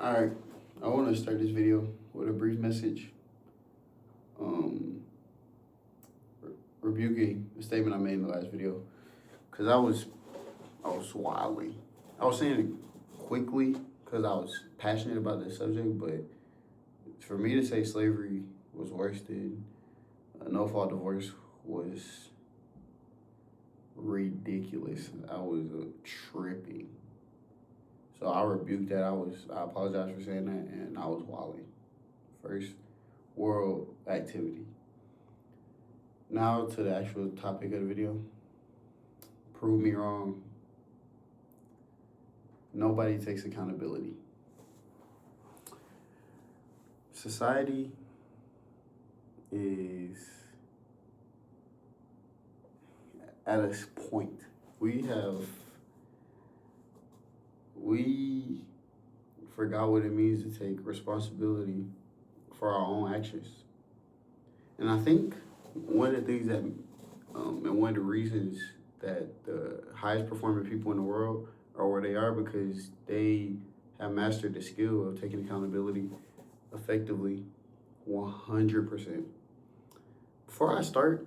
Alright, I want to start this video with a brief message, um, rebuking the statement I made in the last video, because I was wildly. I was saying it quickly because I was passionate about this subject, but for me to say slavery was worse than a no-fault divorce was ridiculous. I was tripping. So I rebuked that. I apologize for saying that, and I was wilding. First world activity. Now to the actual topic of the video. Prove me wrong. Nobody takes accountability. Society is at a point. We forgot what it means to take responsibility for our own actions. And I think one of the things that, and one of the reasons that the highest performing people in the world are where they are because they have mastered the skill of taking accountability effectively 100%. Before I start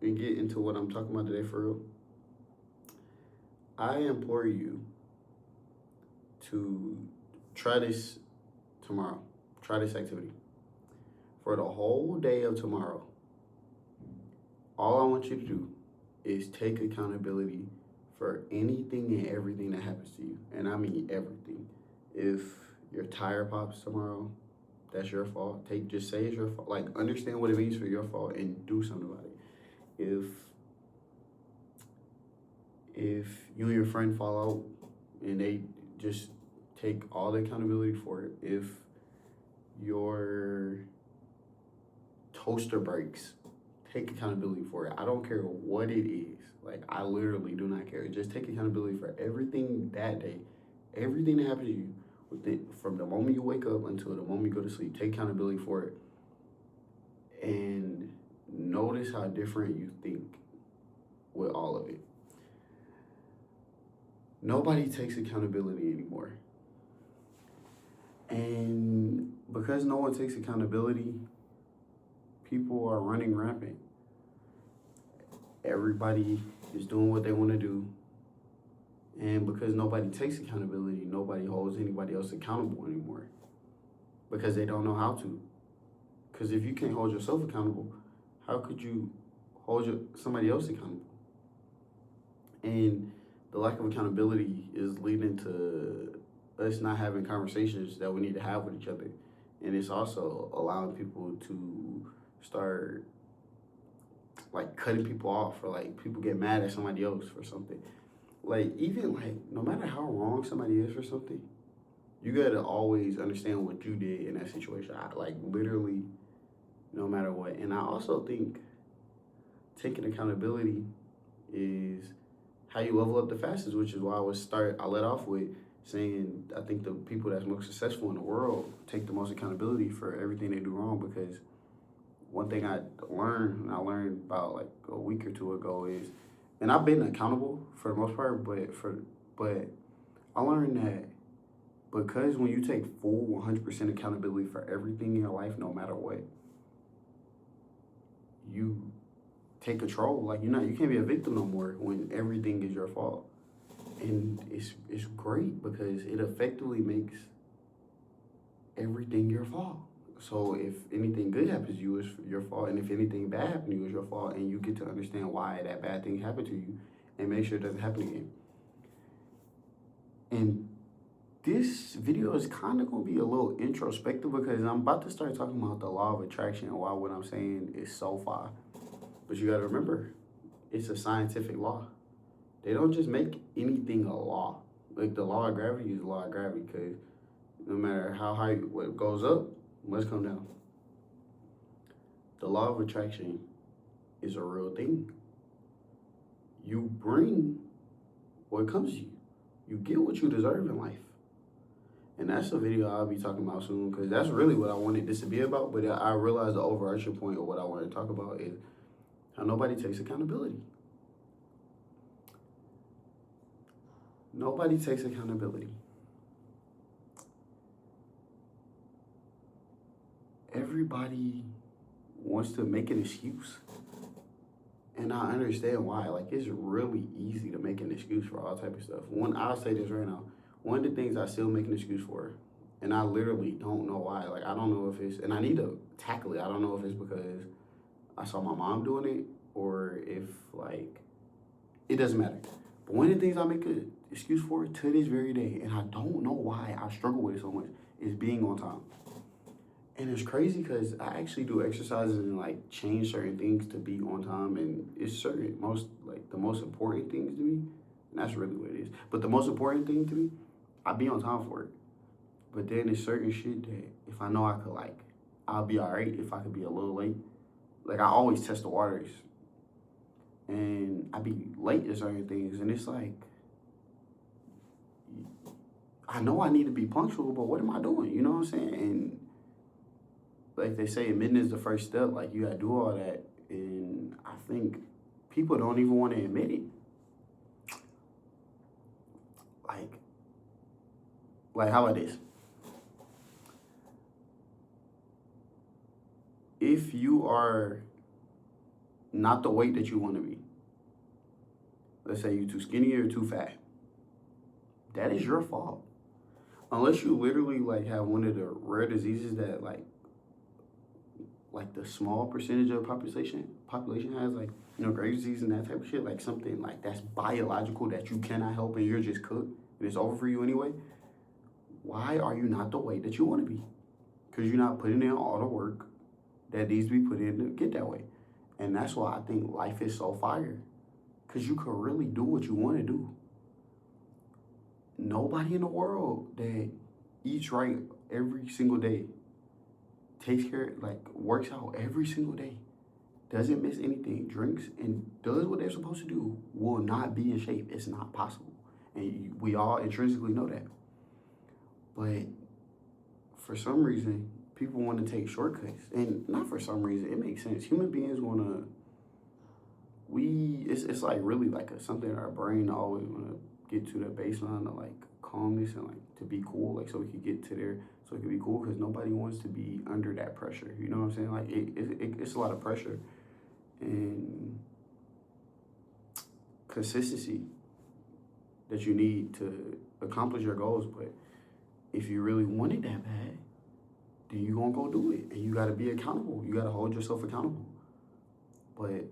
and get into what I'm talking about today for real, I implore you to try this tomorrow. Try this activity. For the whole day of tomorrow, all I want you to do is take accountability for anything and everything that happens to you. And I mean everything. If your tire pops tomorrow, that's your fault. Just say it's your fault. Like, understand what it means for your fault and do something about it. If you and your friend fall out and they just take all the accountability for it. If your toaster breaks, take accountability for it. I don't care what it is. Like, I literally do not care. Just take accountability for everything that day. Everything that happens to you, from the moment you wake up until the moment you go to sleep, take accountability for it. And notice how different you think with all of it. Nobody takes accountability anymore. And because no one takes accountability, people are running rampant. Everybody is doing what they want to do. And because nobody takes accountability, nobody holds anybody else accountable anymore. Because they don't know how to. Because if you can't hold yourself accountable, how could you hold somebody else accountable? And the lack of accountability is leading to us not having conversations that we need to have with each other. And it's also allowing people to start like cutting people off, or like people get mad at somebody else for something. Like, even like, no matter how wrong somebody is for something, you gotta always understand what you did in that situation. Like, literally, no matter what. And I also think taking accountability is how you level up the fastest, which is why I let off with saying I think the people that's most successful in the world take the most accountability for everything they do wrong. Because one thing I learned about like a week or two ago is, and I've been accountable for the most part, but I learned that because when you take full 100% accountability for everything in your life, no matter what, you take control. Like, you can't be a victim no more when everything is your fault. And it's great because it effectively makes everything your fault. So if anything good happens to you, it's your fault. And if anything bad happens to you, it's your fault. And you get to understand why that bad thing happened to you and make sure it doesn't happen again. And this video is kind of going to be a little introspective because I'm about to start talking about the law of attraction and why what I'm saying is so far. But you got to remember, it's a scientific law. They don't just make anything a law. Like, the law of gravity is the law of gravity because no matter how high what goes up, must come down. The law of attraction is a real thing. You bring what comes to you. You get what you deserve in life. And that's a video I'll be talking about soon because that's really what I wanted this to be about. But I realized the overarching point of what I want to talk about is how nobody takes accountability. Nobody takes accountability. everybody wants to make an excuse. And I understand why. Like, it's really easy to make an excuse for all type of stuff. I'll say this right now. One of the things I still make an excuse for, and I literally don't know why. Like, I don't know if it's, and I need to tackle it. I don't know if it's because I saw my mom doing it or if, like, it doesn't matter. But one of the things I make an excuse for to this very day, and I don't know why I struggle with it so much, is being on time. And it's crazy because I actually do exercises and like change certain things to be on time, and it's certain the most important things to me, and that's really what it is. But the most important thing to me, I be on time for it. But then there's certain shit that if I know I could I'll be alright if I could be a little late. Like I always test the waters, and I be late to certain things, and it's like I know I need to be punctual, but what am I doing? You know what I'm saying? And like they say, admitting is the first step. Like you gotta do all that, and I think people don't even want to admit it. Like how about this? If you are not the weight that you want to be, let's say you're too skinny or too fat, that is your fault. Unless you literally like have one of the rare diseases that like the small percentage of population has, like, you know, Graves' disease and that type of shit, like something like that's biological that you cannot help and you're just cooked and it's over for you anyway. Why are you not the way that you want to be? Because you're not putting in all the work that needs to be put in to get that way. And that's why I think life is so fire. Because you can really do what you want to do. Nobody in the world that eats right every single day, takes care, like works out every single day, doesn't miss anything, drinks and does what they're supposed to do, will not be in shape. It's not possible. And we all intrinsically know that. But for some reason, people want to take shortcuts. And not for some reason, it makes sense. Human beings want to, it's like really like something in our brain always want to get to the baseline of like calmness and like to be cool, like so we could get to there, so it could be cool, because nobody wants to be under that pressure. You know what I'm saying? Like it's a lot of pressure and consistency that you need to accomplish your goals. But if you really want it that bad, then you gonna go do it, and you gotta be accountable. You gotta hold yourself accountable. But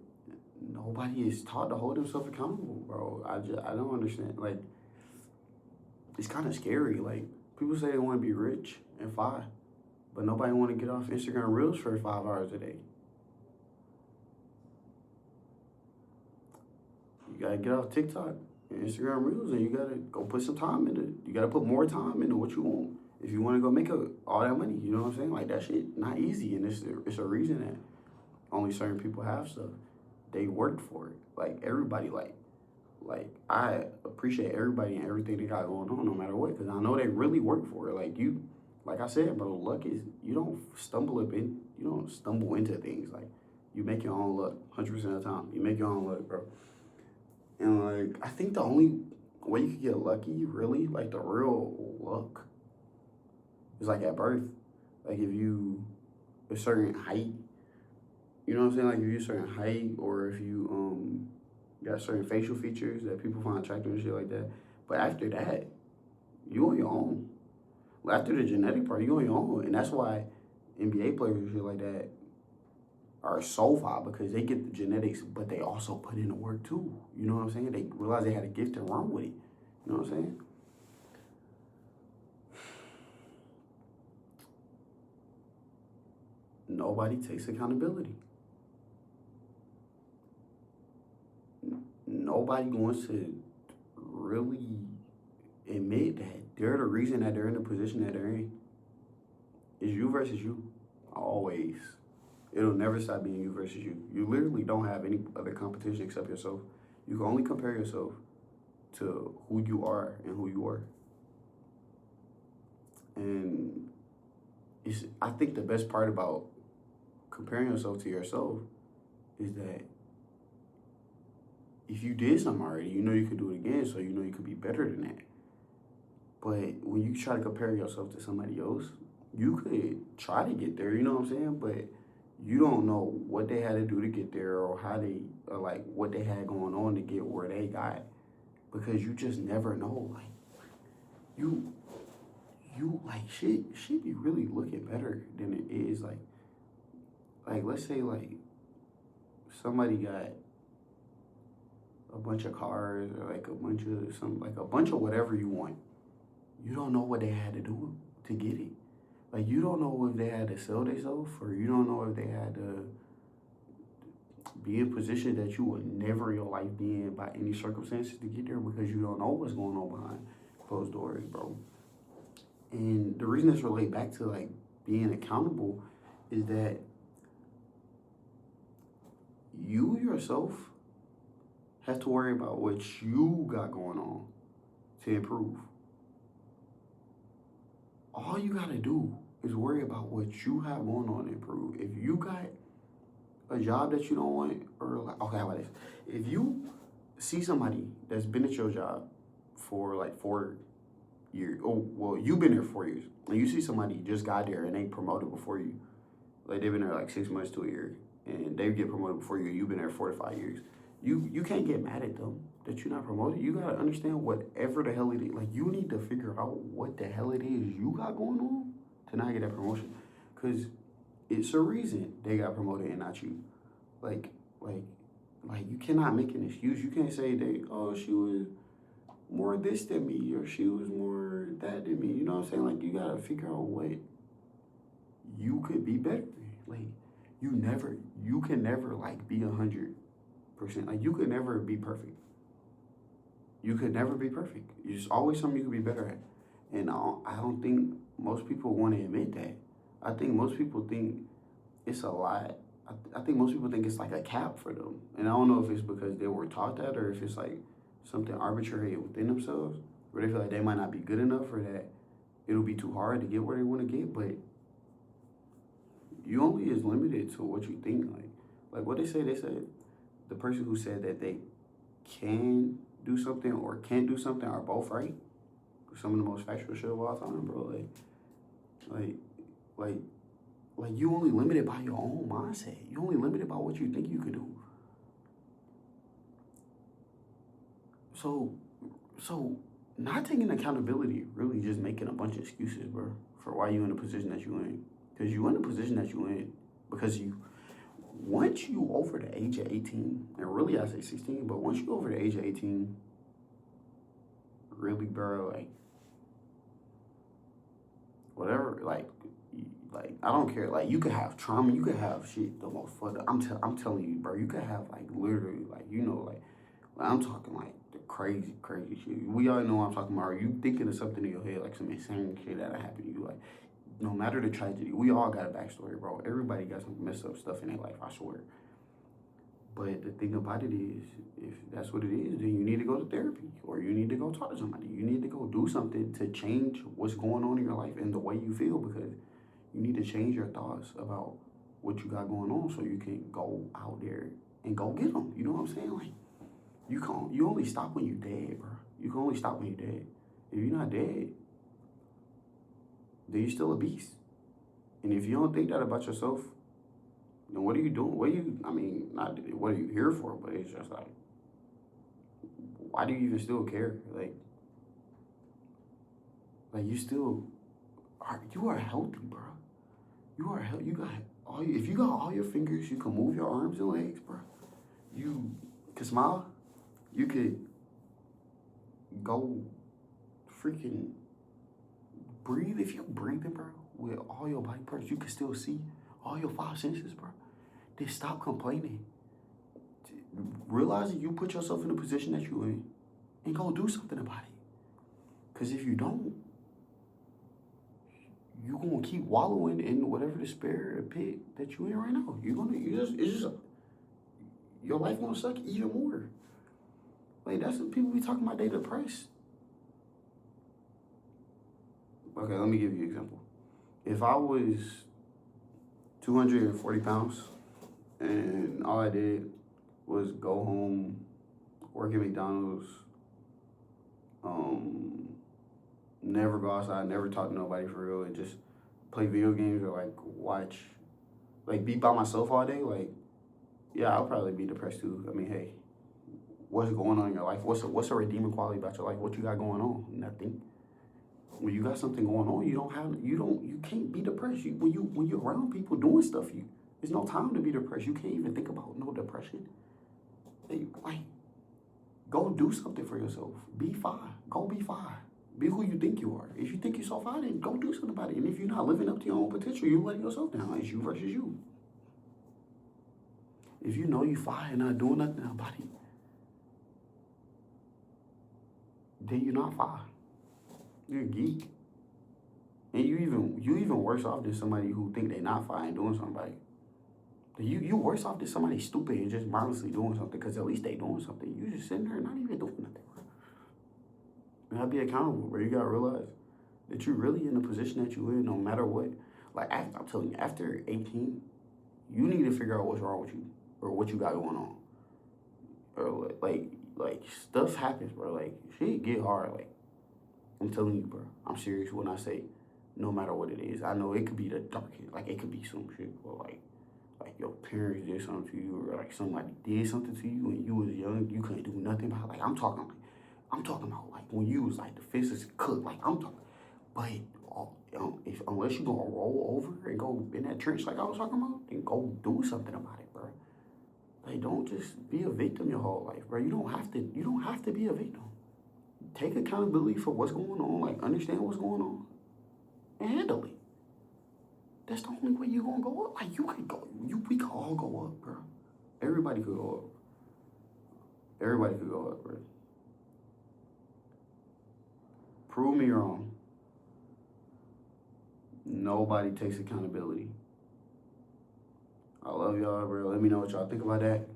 nobody is taught to hold themselves accountable, bro. I don't understand. Like, it's kind of scary. Like, people say they want to be rich and fly, but nobody want to get off Instagram Reels for 5 hours a day. You gotta get off TikTok and Instagram Reels, and you gotta go put some time into it. You gotta put more time into what you want if you want to go make all that money. You know what I'm saying? Like, that shit not easy, and it's a reason that only certain people have stuff. They worked for it. Like, everybody, like I appreciate everybody and everything they got going on, no matter what, because I know they really work for it. Like I said, bro, luck is, you don't stumble into things. Like, you make your own luck 100% of the time. You make your own luck, bro. And like, I think the only way you can get lucky, really, like the real luck, is like at birth. Like, if you a certain height, you know what I'm saying? Like, if you're a certain height, or if you got certain facial features that people find attractive and shit like that. But after that, you on your own. After the genetic part, you on your own. And that's why NBA players and shit like that are so far, because they get the genetics, but they also put in the work too. You know what I'm saying? They realize they had a gift and run with it. You know what I'm saying? Nobody takes accountability. Nobody wants to really admit that they're the reason that they're in the position that they're in. It's you versus you. Always. It'll never stop being you versus you. You literally don't have any other competition except yourself. You can only compare yourself to who you are and who you were. And I think the best part about comparing yourself to yourself is that if you did something already, you know you could do it again, so you know you could be better than that. But when you try to compare yourself to somebody else, you could try to get there, you know what I'm saying? But you don't know what they had to do to get there or how they, or like what they had going on to get where they got because you just never know. Like, you, like shit be really looking better than it is. Like let's say like somebody got a bunch of cars or like a bunch of whatever you want. You don't know what they had to do to get it. Like you don't know if they had to sell themselves or you don't know if they had to be in a position that you would never in your life be in by any circumstances to get there because you don't know what's going on behind closed doors, bro. And the reason this relate back to like being accountable is that you yourself have to worry about what you got going on to improve. All you gotta do is worry about what you have going on to improve. If you got a job that you don't want, or like, okay, how about this? If you see somebody that's been at your job for like 4 years, oh, well, you've been there 4 years, and you see somebody just got there and they promoted before you, like they've been there like 6 months to a year, and they get promoted before you, you've been there 4 to 5 years. You can't get mad at them that you're not promoted. You gotta understand whatever the hell it is. Like you need to figure out what the hell it is you got going on to not get that promotion, cause it's a reason they got promoted and not you. Like, like, like you cannot make an excuse. You can't say she was more this than me or she was more that than me. You know what I'm saying? Like you gotta figure out what you could be better than. Like you can never like be 100%. Like you could never be perfect. You could never be perfect. There's always something you could be better at. And I don't think most people want to admit that. I think most people think it's a lot. I think most people think it's like a cap for them. And I don't know if it's because they were taught that or if it's like something arbitrary within themselves where they feel like they might not be good enough or that it'll be too hard to get where they want to get. But you only is limited to what you think. Like what they said the person who said that they can do something or can't do something are both right. Some of the most factual shit of all time, bro. Like, like, like you only limited by your own mindset. You only limited by what you think you could do. So not taking accountability really just making a bunch of excuses, bro, for why you in the position that you in. Because you in the position that you in because once you over the age of 18, and really I say 16, but once you over the age of 18, really, bro, like whatever, like I don't care. Like you could have trauma, you could have shit the most fun. I'm telling you, bro, you could have like literally like like I'm talking like the crazy shit. We all know what I'm talking about. Are you thinking of something in your head like some insane shit that happened to you? Like no matter the tragedy, we all got a backstory, bro. Everybody got some messed up stuff in their life, I swear. But the thing about it is, if that's what it is, then you need to go to therapy or you need to go talk to somebody. You need to go do something to change what's going on in your life and the way you feel because you need to change your thoughts about what you got going on so you can go out there and go get them. You know what I'm saying? Like, you only stop when you're dead, bro. You can only stop when you're dead. If you're not dead, then you're still a beast. And if you don't think that about yourself, then what are you doing? Not what are you here for, but it's just like, why do you even still care? Like you are healthy, bro. You are healthy. If you got all your fingers, you can move your arms and legs, bro. You can smile. You could go freaking breathe. If you're breathing, bro, with all your body parts, you can still see all your five senses, bro. Then stop complaining. Realize that you put yourself in the position that you're in and go do something about it. Because if you don't, you're going to keep wallowing in whatever despair pit that you're in right now. Your life going to suck even more. Like, that's what people be talking about, they depressed. Okay, let me give you an example. If I was 240 pounds and all I did was go home, work at McDonald's, never go outside, never talk to nobody for real, and just play video games or like watch, like be by myself all day, like yeah, I'll probably be depressed too. I mean, hey, what's going on in your life? What's a redeeming quality about your life? What you got going on? Nothing. When you got something going on, you can't be depressed. When you're around people doing stuff, there's no time to be depressed. You can't even think about no depression. Like go do something for yourself. Be fine. Go be fine. Be who you think you are. If you think you're so fine, then go do something about it. And if you're not living up to your own potential, you're letting yourself down. It's you versus you. If you know you fine and not doing nothing about it, then you're not fine. You're a geek. And you even worse off than somebody who think they not fine doing something. You worse off than somebody stupid and just mindlessly doing something because at least they doing something. You just sitting there not even doing nothing, bro. You gotta be accountable, bro. You gotta realize that you're really in the position that you in no matter what. Like, I'm telling you, after 18, you need to figure out what's wrong with you or what you got going on. Or, like stuff happens, bro. Like, shit get hard. Like, I'm telling you, bro. I'm serious when I say no matter what it is. I know it could be the darkest. Like, it could be some shit, or like your parents did something to you, or like somebody did something to you when you was young, you couldn't do nothing about it. Like I'm talking about like when you was like the fist is cooked. Like I'm talking, but if unless you gonna roll over and go in that trench like I was talking about, then go do something about it, bro. Like don't just be a victim your whole life, bro. You don't have to be a victim. Take accountability for what's going on. Like understand what's going on and handle it. That's the only way you gonna go up. Like you could go, we could all go up, bro. Everybody could go up. Everybody could go up, bro. Prove me wrong. Nobody takes accountability. I love y'all, bro. Let me know what y'all think about that.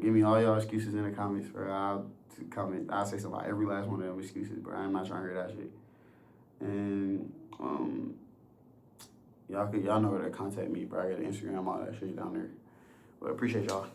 Give me all y'all excuses in the comments, bro. I'll say something about every last one of them excuses, bro. I'm not trying to hear that shit. And y'all know where to contact me, bro. I got Instagram, all that shit down there. But appreciate y'all.